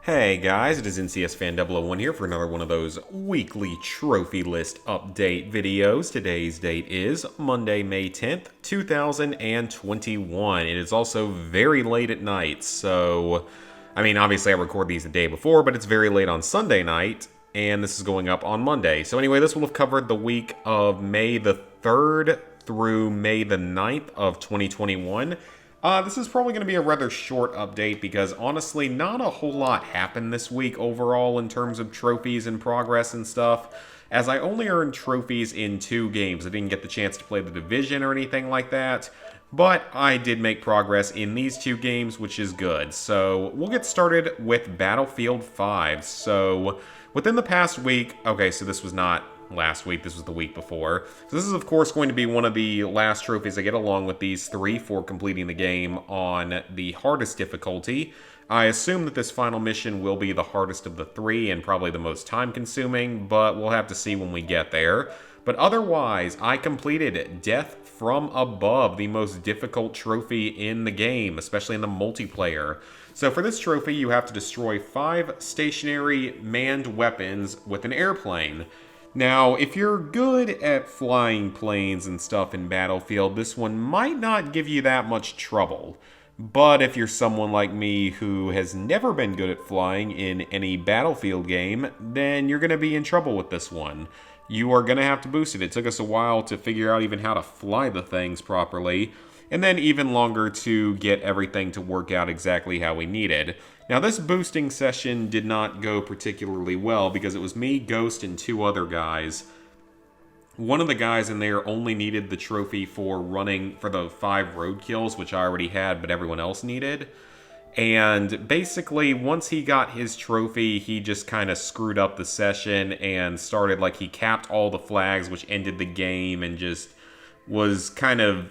Hey guys, it is NCS Fan 001 here for another one of those weekly trophy list update videos. Today's date is Monday, May 10th, 2021. It is also very late at night, so, obviously I record these the day before, but it's very late on Sunday night, and this is going up on Monday. So anyway, this will have covered the week of May the 3rd through May the 9th of 2021. This is probably going to be a rather short update because honestly, not a whole lot happened this week overall in terms of trophies and progress and stuff, as I only earned trophies in 2 games. I didn't get the chance to play the Division or anything like that, but I did make progress in these 2 games, which is good. So we'll get started with Battlefield 5. So within the past week, okay, so this was not last week, this was the week before. So this is of course going to be one of the last trophies I get along with these 3 for completing the game on the hardest difficulty. I assume that this final mission will be the hardest of the 3 and probably the most time consuming, but we'll have to see when we get there. But otherwise, I completed Death from Above, the most difficult trophy in the game, especially in the multiplayer. So for this trophy, you have to destroy 5 stationary manned weapons with an airplane. Now, if you're good at flying planes and stuff in Battlefield, this one might not give you that much trouble. But if you're someone like me who has never been good at flying in any Battlefield game, then you're going to be in trouble with this one. You are going to have to boost it. It took us a while to figure out even how to fly the things properly, and then even longer to get everything to work out exactly how we needed. Now, this boosting session did not go particularly well because it was me, Ghost, and 2 other guys. One of the guys in there only needed the trophy for running for the 5 road kills, which I already had, but everyone else needed. And basically, once he got his trophy, he just kind of screwed up the session and started, he capped all the flags, which ended the game, and just was kind of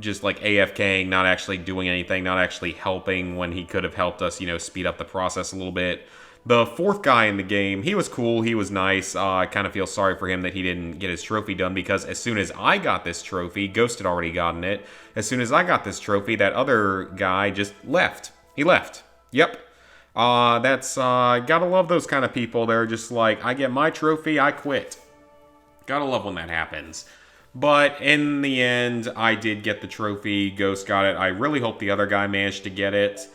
just AFKing, not actually doing anything, not actually helping when he could have helped us, speed up the process a little bit. The 4th guy in the game, he was cool, he was nice. I kind of feel sorry for him that he didn't get his trophy done because as soon as I got this trophy, Ghost had already gotten it. As soon as I got this trophy, that other guy just left. He left. Yep. Gotta love those kind of people. They're just like, I get my trophy, I quit. Gotta love when that happens. But in the end, I did get the trophy. Ghost got it. I really hope the other guy managed to get it.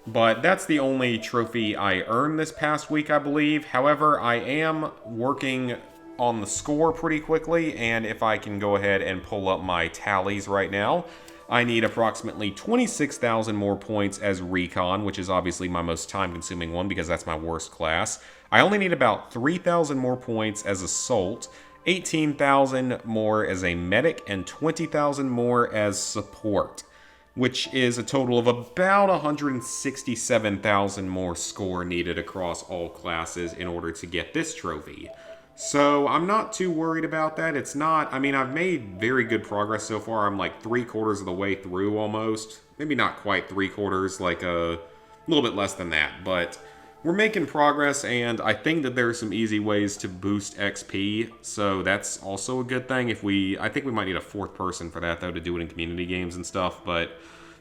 But that's the only trophy I earned this past week, I believe. However, I am working on the score pretty quickly. And if I can go ahead and pull up my tallies right now, I need approximately 26,000 more points as Recon, which is obviously my most time-consuming one because that's my worst class. I only need about 3,000 more points as Assault, 18,000 more as a Medic, and 20,000 more as Support, which is a total of about 167,000 more score needed across all classes in order to get this trophy. So I'm not too worried about that. It's not, I've made very good progress so far. I'm like 3/4 of the way through almost. Maybe not quite 3/4, like a little bit less than that, but we're making progress, and I think that there are some easy ways to boost XP, so that's also a good thing. I think we might need a 4th person for that, though, to do it in community games and stuff, but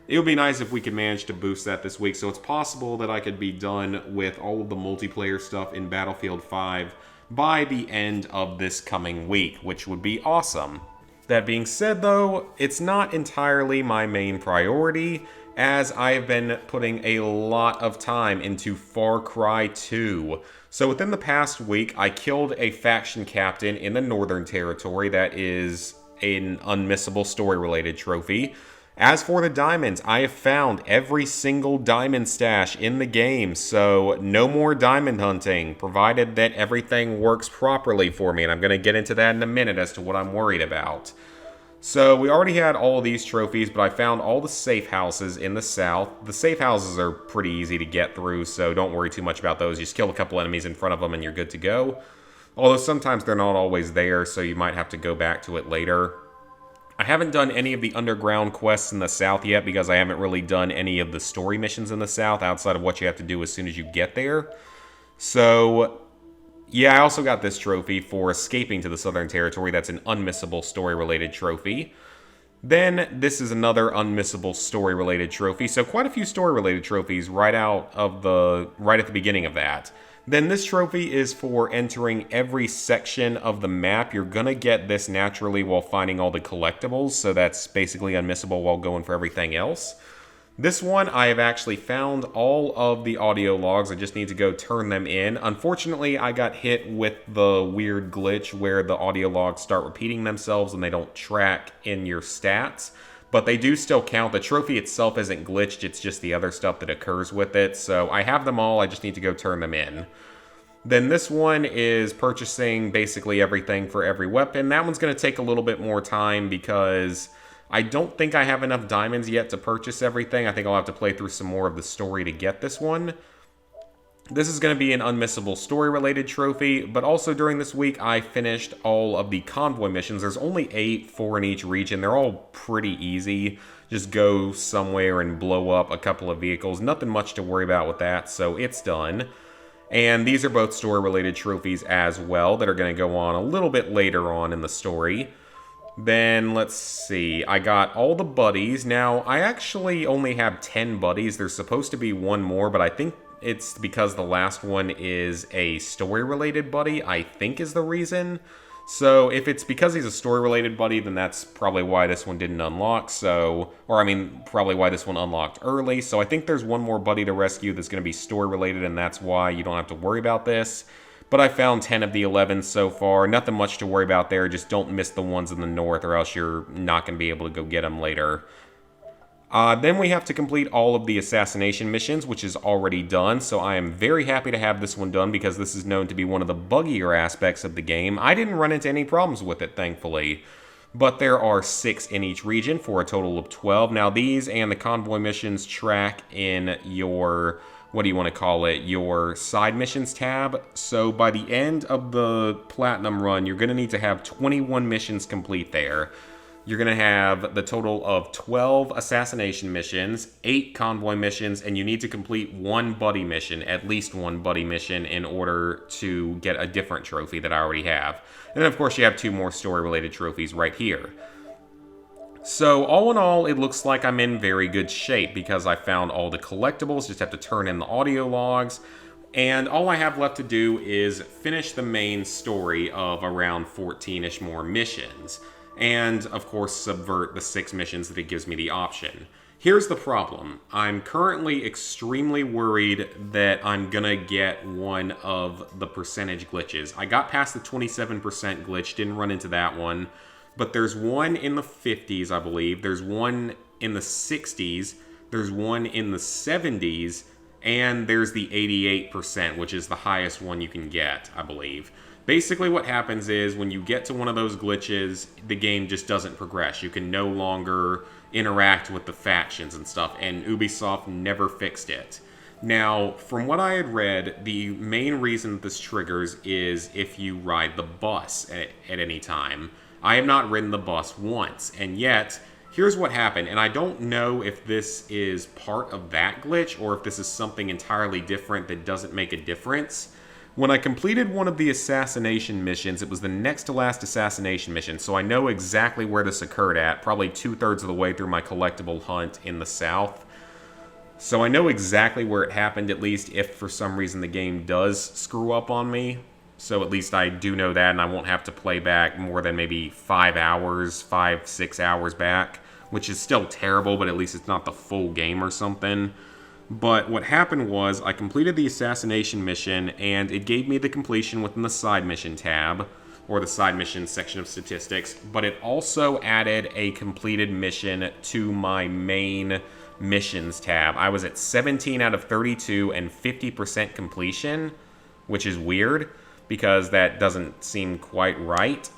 it would be nice if we could manage to boost that this week, so it's possible that I could be done with all of the multiplayer stuff in Battlefield 5 by the end of this coming week, which would be awesome. That being said, though, it's not entirely my main priority, as I have been putting a lot of time into Far Cry 2. So within the past week, I killed a faction captain in the Northern Territory. That is an unmissable story-related trophy. As for the diamonds, I have found every single diamond stash in the game, so no more diamond hunting, provided that everything works properly for me, and I'm going to get into that in a minute as to what I'm worried about. So we already had all of these trophies, but I found all the safe houses in the south. The safe houses are pretty easy to get through, so don't worry too much about those. Just kill a couple enemies in front of them and you're good to go. Although sometimes they're not always there, so you might have to go back to it later. I haven't done any of the underground quests in the south yet because I haven't really done any of the story missions in the south outside of what you have to do as soon as you get there. So yeah, I also got this trophy for escaping to the Southern Territory. That's an unmissable story-related trophy. Then this is another unmissable story-related trophy. So quite a few story-related trophies right at the beginning of that. Then this trophy is for entering every section of the map. You're gonna get this naturally while finding all the collectibles, so that's basically unmissable while going for everything else. This one, I have actually found all of the audio logs. I just need to go turn them in. Unfortunately, I got hit with the weird glitch where the audio logs start repeating themselves and they don't track in your stats. But they do still count. The trophy itself isn't glitched, it's just the other stuff that occurs with it. So I have them all, I just need to go turn them in. Then this one is purchasing basically everything for every weapon. That one's going to take a little bit more time because I don't think I have enough diamonds yet to purchase everything. I think I'll have to play through some more of the story to get this one. This is going to be an unmissable story-related trophy, but also during this week I finished all of the convoy missions. There's only 8, 4 in each region. They're all pretty easy. Just go somewhere and blow up a couple of vehicles. Nothing much to worry about with that, so it's done. And these are both story-related trophies as well that are going to go on a little bit later on in the story. Then, let's see, I got all the buddies. Now, I actually only have 10 buddies. There's supposed to be one more, but I think it's because the last one is a story-related buddy, I think is the reason. So, if it's because he's a story-related buddy, then that's probably why this one didn't unlock, probably why this one unlocked early. So, I think there's one more buddy to rescue that's going to be story-related, and that's why you don't have to worry about this. But I found 10 of the 11 so far. Nothing much to worry about there. Just don't miss the ones in the north or else you're not going to be able to go get them later. Then we have to complete all of the assassination missions, which is already done. So I am very happy to have this one done because this is known to be one of the buggier aspects of the game. I didn't run into any problems with it, thankfully. But there are 6 in each region for a total of 12. Now these and the convoy missions track in your your side missions tab. So by the end of the platinum run, you're going to need to have 21 missions complete there. You're going to have the total of 12 assassination missions, 8 convoy missions, and you need to complete one buddy mission, at least one buddy mission, in order to get a different trophy that I already have. And then, of course, you have 2 more story-related trophies right here. So, all in all, it looks like I'm in very good shape because I found all the collectibles, just have to turn in the audio logs, and all I have left to do is finish the main story of around 14-ish more missions, and, of course, subvert the 6 missions that it gives me the option. Here's the problem. I'm currently extremely worried that I'm gonna get one of the percentage glitches. I got past the 27% glitch, didn't run into that one. But there's one in the 50s, I believe. There's one in the 60s. There's one in the 70s. And there's the 88%, which is the highest one you can get, I believe. Basically what happens is when you get to one of those glitches, the game just doesn't progress. You can no longer interact with the factions and stuff. And Ubisoft never fixed it. Now, from what I had read, the main reason this triggers is if you ride the bus at any time. I have not ridden the bus once, and yet, here's what happened, and I don't know if this is part of that glitch, or if this is something entirely different that doesn't make a difference. When I completed one of the assassination missions, it was the next to last assassination mission, so I know exactly where this occurred at, probably 2/3 of the way through my collectible hunt in the south. So I know exactly where it happened, at least if for some reason the game does screw up on me. So at least I do know that, and I won't have to play back more than maybe 5, 6 hours back, which is still terrible, but at least it's not the full game or something. But what happened was, I completed the assassination mission, and it gave me the completion within the side mission tab, or the side mission section of statistics, but it also added a completed mission to my main missions tab. I was at 17 out of 32 and 50% completion, which is weird, because that doesn't seem quite right.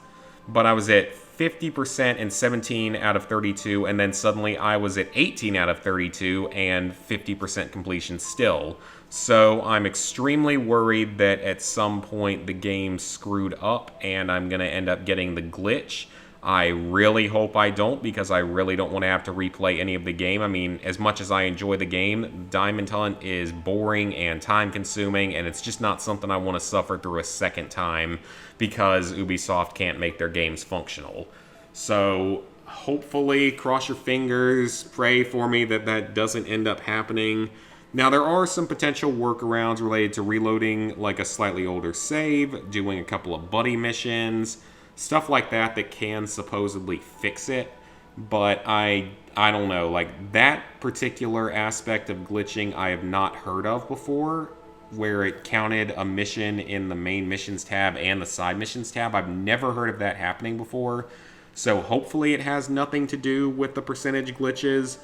But I was at 50% and 17 out of 32, and then suddenly I was at 18 out of 32 and 50% completion still. So I'm extremely worried that at some point the game screwed up and I'm going to end up getting the glitch. I really hope I don't, because I really don't want to have to replay any of the game. I mean, as much as I enjoy the game, Diamond Hunt is boring and time-consuming, and it's just not something I want to suffer through a second time because Ubisoft can't make their games functional. So hopefully, cross your fingers, pray for me that that doesn't end up happening. Now, there are some potential workarounds related to reloading, like a slightly older save, doing a couple of buddy missions, stuff like that that can supposedly fix it. But I don't know, like that particular aspect of glitching I have not heard of before, where it counted a mission in the main missions tab and the side missions tab. I've never heard of that happening before. So hopefully it has nothing to do with the percentage glitches.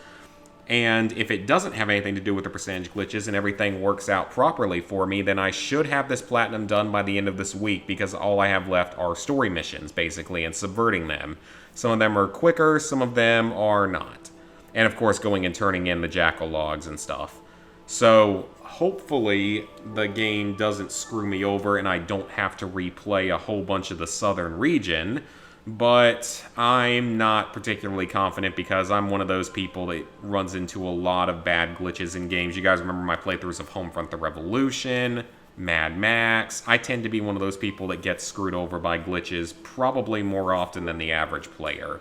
And if it doesn't have anything to do with the percentage glitches and everything works out properly for me, then I should have this platinum done by the end of this week, because all I have left are story missions, basically, and subverting them. Some of them are quicker, some of them are not. And of course, going and turning in the Jackal logs and stuff. So hopefully the game doesn't screw me over and I don't have to replay a whole bunch of the southern region. But I'm not particularly confident, because I'm one of those people that runs into a lot of bad glitches in games. You guys remember my playthroughs of Homefront: The Revolution, Mad Max. I tend to be one of those people that gets screwed over by glitches probably more often than the average player.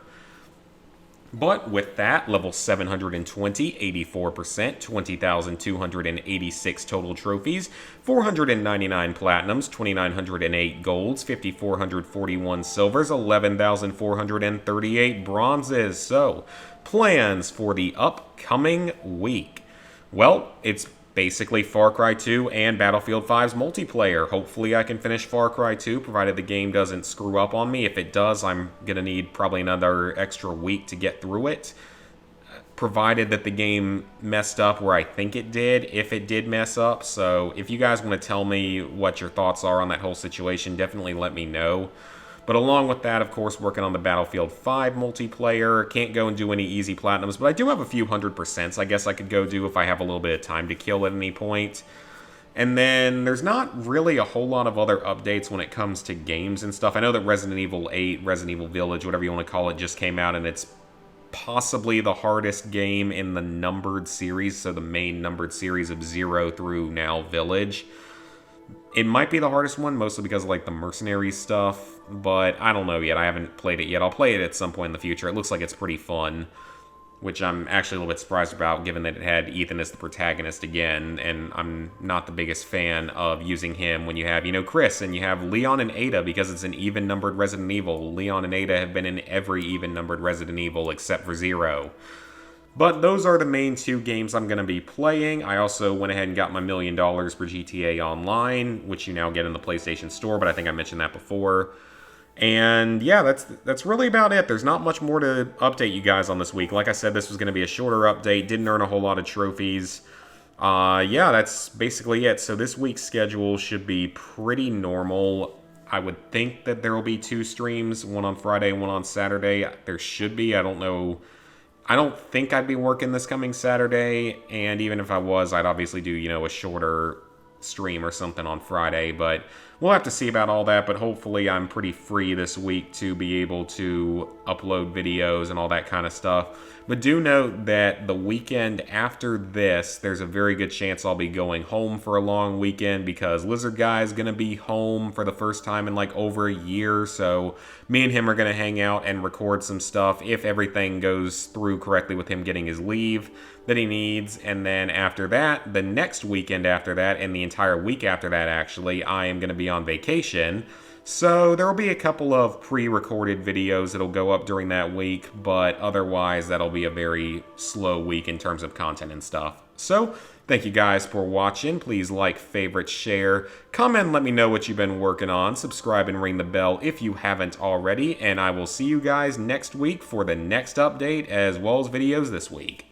But with that, level 720, 84%, 20,286 total trophies, 499 platinums, 2,908 golds, 5,441 silvers, 11,438 bronzes. So, plans for the upcoming week. Well, it's basically Far Cry 2 and Battlefield 5's multiplayer. Hopefully I can finish Far Cry 2, provided the game doesn't screw up on me. If it does, I'm going to need probably another extra week to get through it. Provided that the game messed up where I think it did, if it did mess up. So if you guys want to tell me what your thoughts are on that whole situation, definitely let me know. But along with that, of course, working on the Battlefield 5 multiplayer. Can't go and do any easy platinums, but I do have a few 100%s I guess I could go do if I have a little bit of time to kill at any point. And then there's not really a whole lot of other updates when it comes to games and stuff. I know that Resident Evil 8, Resident Evil Village, whatever you want to call it, just came out, and it's possibly the hardest game in the numbered series, so the main numbered series of 0 through now Village. It might be the hardest one, mostly because of like the mercenary stuff, but I don't know yet. I haven't played it yet. I'll play it at some point in the future. It looks like it's pretty fun, which I'm actually a little bit surprised about, given that it had Ethan as the protagonist again, and I'm not the biggest fan of using him when you have, Chris, and you have Leon and Ada, because it's an even-numbered Resident Evil. Leon and Ada have been in every even-numbered Resident Evil except for 0. But those are the main two games I'm going to be playing. I also went ahead and got my $1 million for GTA Online, which you now get in the PlayStation Store, but I think I mentioned that before. And yeah, that's really about it. There's not much more to update you guys on this week. Like I said, this was going to be a shorter update. Didn't earn a whole lot of trophies. Yeah, that's basically it. So this week's schedule should be pretty normal. I would think that there will be 2 streams, one on Friday and one on Saturday. There should be. I don't know. I don't think I'd be working this coming Saturday, and even if I was, I'd obviously do, a shorter stream or something on Friday, but we'll have to see about all that. But hopefully I'm pretty free this week to be able to upload videos and all that kind of stuff. But do note that the weekend after this, there's a very good chance I'll be going home for a long weekend, because Lizard Guy is going to be home for the first time in like over a year. So me and him are going to hang out and record some stuff if everything goes through correctly with him getting his leave that he needs. And then after that, the next weekend after that, and the entire week after that actually, I am going to be on vacation. So there will be a couple of pre-recorded videos that'll go up during that week, but otherwise that'll be a very slow week in terms of content and stuff. So thank you guys for watching. Please like, favorite, share, comment, and let me know what you've been working on. Subscribe and ring the bell if you haven't already, and I will see you guys next week for the next update as well as videos this week.